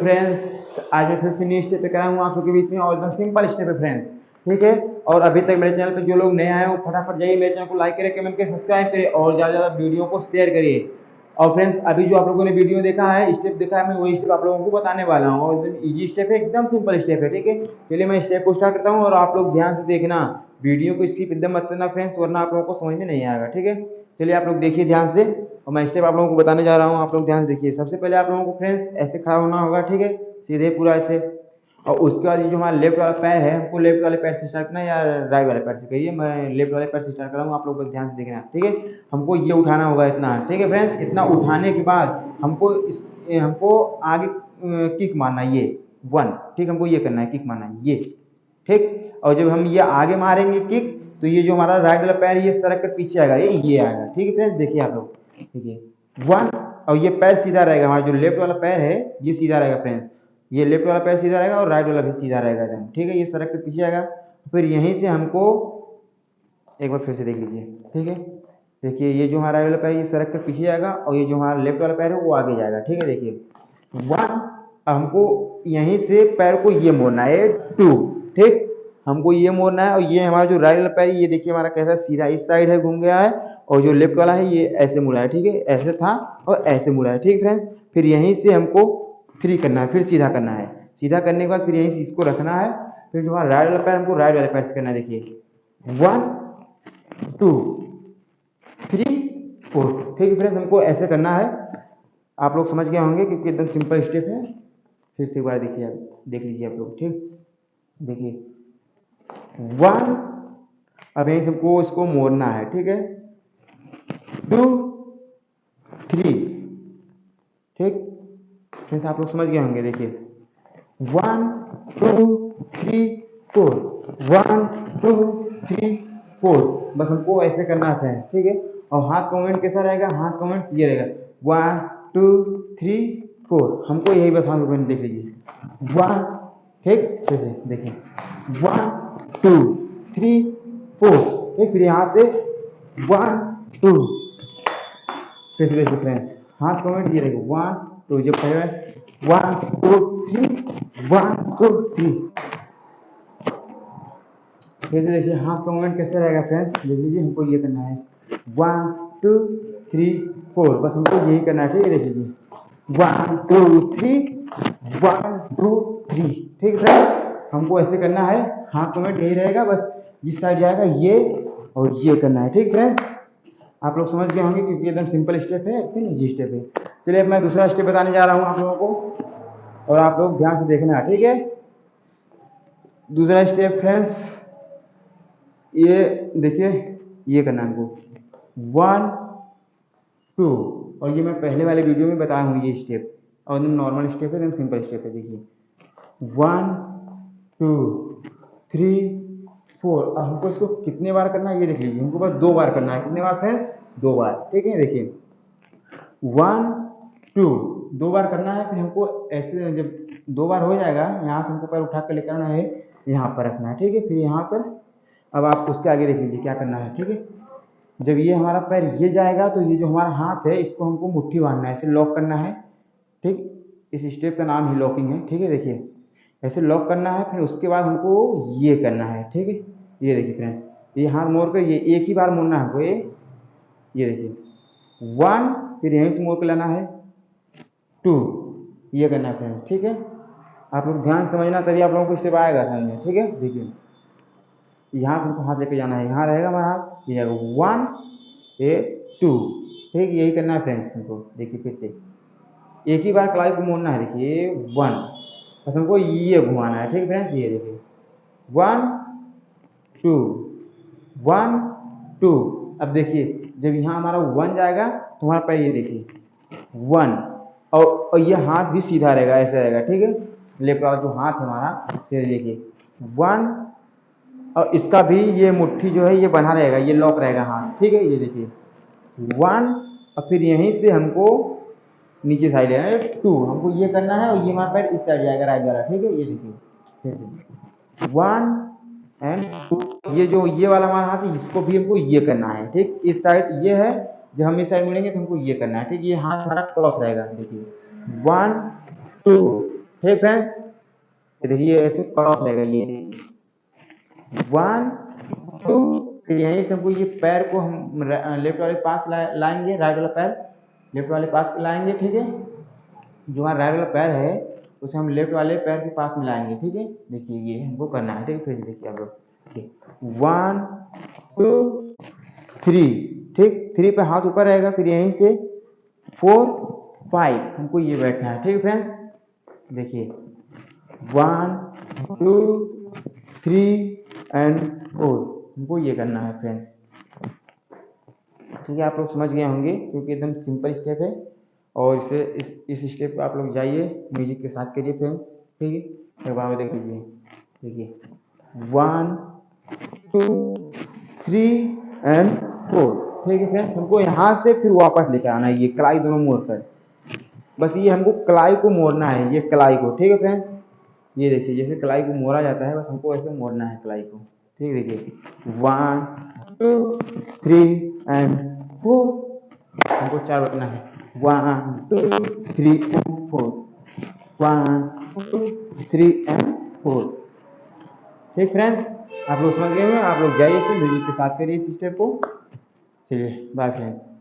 Friends, आज मैं फिर से न्यू स्टेप पे कराया हूँ आप लोगों के बीच में और एकदम सिंपल स्टेप है फ्रेंड्स। ठीक है, और अभी तक मेरे चैनल पे जो लोग नए आए हो फटाफट जाइए मेरे चैनल को लाइक करें, कमेंट करें, सब्सक्राइब करें और ज़्यादा ज़्यादा वीडियो को शेयर करिए। और फ्रेंड्स, अभी जो आप लोगों ने वीडियो देखा है, स्टेप देखा है, मैं वही स्टेप आप लोगों को बताने वाला हूँ और एकदम ईजी स्टेप है, एकदम सिंपल स्टेप है। ठीक है, चलिए मैं स्टेप को स्टार्ट करता हूँ और आप लोग ध्यान से देखना, वीडियो को स्किप एकदम मत करना फ्रेंड्स, वरना आप लोगों को समझ में नहीं आएगा। ठीक है, चलिए आप लोग देखिए ध्यान से और मैं स्टेप आप लोगों को बताने जा रहा हूँ, आप लोग ध्यान से देखिए। सबसे पहले आप लोगों को फ्रेंड्स ऐसे खड़ा होना होगा, ठीक है, सीधे पूरा ऐसे। और उसके बाद ये जो हमारा लेफ्ट वाला पैर है, हमको लेफ्ट वाले पैर से स्टार्ट करना है या राइट वाले पैर से करिए, मैं लेफ्ट वाले पैर से स्टार्ट कर रहा हूँ, आप लोग ध्यान से देखना। ठीक है, हमको ये उठाना होगा इतना। ठीक है फ्रेंड्स, इतना उठाने के बाद हमको आगे किक मारना है, ये 1। ठीक, हमको ये करना है, किक मारना है ये। ठीक, और जब हम ये आगे मारेंगे किक, तो ये जो हमारा राइट वाला पैर ये सरक कर पीछे आएगा, ये आएगा। ठीक है फ्रेंड्स, देखिए आप लोग, ठीक है 1। और ये पैर सीधा रहेगा, हमारा जो लेफ्ट वाला पैर है ये सीधा रहेगा फ्रेंड्स, ये लेफ्ट वाला पैर सीधा रहेगा और राइट वाला भी सीधा रहेगा एकदम। ठीक है, ये सरक कर पीछे आएगा। फिर यहीं से हमको एक बार फिर से देख लीजिए। ठीक है, देखिए ये जो हमारा राइट वाला पैर ये सरक कर पीछे आएगा और ये जो हमारा लेफ्ट वाला पैर है वो आगे जाएगा। ठीक है, देखिए 1। हमको यहीं से पैर को ये मोड़ना है 2। ठीक, हमको ये मोड़ना है और ये हमारा जो राइट वाला पैर ये देखिए हमारा कैसा सीधा इस साइड है, घूम गया है, और जो लेफ्ट वाला है ये ऐसे मुड़ा है। ठीक है, ऐसे था और ऐसे मुड़ा है। ठीक फ्रेंड्स, फिर यहीं से हमको 3 करना है, फिर सीधा करना है। सीधा करने के बाद फिर यहीं से इसको रखना है। फिर जो हमारा राइट वाला पैर हमको राइट वाले पैर से करना है। देखिए 1 2 3 4। ठीक है फ्रेंड्स, हमको ऐसे करना है। आप लोग समझ गए होंगे क्योंकि एकदम सिंपल स्टेप है। फिर से एक बार देखिए, देख लीजिए आप लोग। ठीक, देखिए 1। अब यहीं हमको इसको मोड़ना है। ठीक है, 2 3। ठीक फ्रेंड्स, आप लोग समझ गए होंगे। देखिए 1 2 3 4, 1 2 3 4। बस हमको ऐसे करना है। ठीक है, और हाथ का मूवमेंट कैसा रहेगा, हाथ का मूवमेंट ये रहेगा 1 2 3 4। हमको यही बस हाथ मूवमेंट देख लीजिए 1। ठीक, फिर से देखिए 1 2 3 4। ठीक, फिर यहाँ से 1 2। फिर से देखिए फ्रेंड्स, हाथ का मूवमेंट ये रहेगा 1 2। जब पहले 1 2 3 1 2 3। फिर से देखिए हाथ का मूवमेंट कैसे रहेगा फ्रेंड्स, देख लीजिए। हमको ये करना है 1 2 3 4। बस हमको यही करना है। ठीक है, देख लीजिए 1 2 3 1 2 3। ठीक फ्रेंड्स, हमको ऐसे करना है। हाथ का मूवमेंट यही रहेगा, बस जिस साइड जाएगा ये और ये करना है। ठीक फ्रेंड्स, आप लोग समझ गए होंगे क्योंकि एकदम सिंपल स्टेप है, एकदम इजी स्टेप है। चलिए अब मैं दूसरा स्टेप बताने जा रहा हूँ आप लोगों को और आप लोग ध्यान से देखना। ठीक है, दूसरा स्टेप फ्रेंड्स ये देखिए, ये करना है हमको 1 2। और ये मैं पहले वाले वीडियो में बताया हूँ ये स्टेप, और एकदम नॉर्मल स्टेप है, एकदम सिंपल स्टेप है। देखिए 1 2 3 4। अब हमको इसको कितने बार करना है ये देख लीजिए। हमको बस 2 बार करना है। कितने बार फ्रेंड्स, 2 बार। ठीक है, देखिए 1 2 2 बार करना है। फिर हमको ऐसे जब 2 बार हो जाएगा, यहाँ से हमको पैर उठा कर लेकर आना है, यहाँ पर रखना है। ठीक है, फिर यहाँ पर अब आप उसके आगे देख लीजिए क्या करना है। ठीक है, जब ये हमारा पैर ये जाएगा तो ये जो हमारा हाथ है इसको हमको मुट्ठी बांधना है, ऐसे लॉक करना है। ठीक, इस स्टेप का नाम ही लॉकिंग है। ठीक है, देखिए ऐसे लॉक करना है। फिर उसके बाद हमको ये करना है। ठीक है, ये देखिए फ्रेंड्स, ये हाथ मोड़ कर ये एक ही बार मोड़ना है हमको। ये देखिए 1, फिर यहीं से मोड़ कर लाना है 2, ये करना है फ्रेंड्स। ठीक है, आप लोग ध्यान समझना तभी आप लोगों को स्टेप आएगा समझ में। ठीक है, देखिए यहाँ से हमको हाथ लेके जाना है, यहाँ रहेगा हमारा हाथ, ये 1 2। ठीक, यही करना है फ्रेंड्स हमको। देखिए फिर से एक ही बार कलाई को मोड़ना है। देखिए 1, बस हमको ये घुमाना है। ठीक फ्रेंड्स, ये देखिए 1 2 1 2। अब देखिए जब यहाँ हमारा 1 जाएगा तो हमारा पैर ये देखिए 1, और ये हाथ भी सीधा रहेगा, ऐसा रहेगा। ठीक है, लेफ्ट वाला जो हाथ है हमारा, फिर देखिए 1, और इसका भी ये मुट्ठी जो है ये बना रहेगा, ये लॉक रहेगा हाथ। ठीक है, ये देखिए 1, और फिर यहीं से हमको नीचे साइड है 2, हमको ये करना है और ये हमारा पैर इस साइड जाएगा, राइट वाला। ठीक है, ये देखिए 1 एंड 2। ये जो ये वाला हमारा हाथ है इसको भी हमको ये करना है। ठीक, इस साइड ये है, जब हम इस साइड मुड़ेंगे तो हमको ये करना है। ठीक, ये हाथ हमारा क्रॉस रहेगा। देखिए 1 2। ठीक फ्रेंड्स, देखिए ऐसे क्रॉस रहेगा ये 1 2, फिर यहीं से हमको ये पैर को हम लेफ्ट वाले पास लाएंगे, राइट वाला पैर लेफ्ट वाले पास लाएंगे, ठीक है। जो हमारा राइट वाला पैर है उसे हम लेफ्ट वाले पैर के पास में लाएंगे, ठीक है। देखिए ये हमको करना है, ठीक है। फिर देखिए आप लोग 1 2 3, ठीक, 3 पे हाथ ऊपर रहेगा, फिर यहीं से 4 5 हमको ये बैठना है, ठीक है फ्रेंड्स। देखिए 1 2 3 एंड 4 हमको ये करना है फ्रेंड्स, ठीक है। आप लोग समझ गए होंगे क्योंकि एकदम सिंपल स्टेप है, और इसे इस स्टेप पे आप लोग जाइए म्यूजिक के साथ करिए फ्रेंड्स, ठीक है। एक बार देख लीजिए, देखिए 1 2 3 एंड 4, ठीक है फ्रेंड्स। हमको यहाँ से फिर वापस लेकर आना है, ये कलाई दोनों मोड़ कर, बस ये हमको कलाई को मोड़ना है, ये कलाई को, ठीक है फ्रेंड्स। ये देखिए जैसे कलाई को मोड़ा जाता है, बस हमको ऐसे मोड़ना है कलाई को, ठीक है। देखिए 1 2 3 एंड 4, हमको 4 बतना है, 1 2 3 4, 1 2 3 एंड 4, ठीक फ्रेंड्स। आप लोग समझ गए हैं, आप लोग जाइए फिर म्यूजिक के साथ करिए इस स्टेप को। चलिए बाय फ्रेंड्स।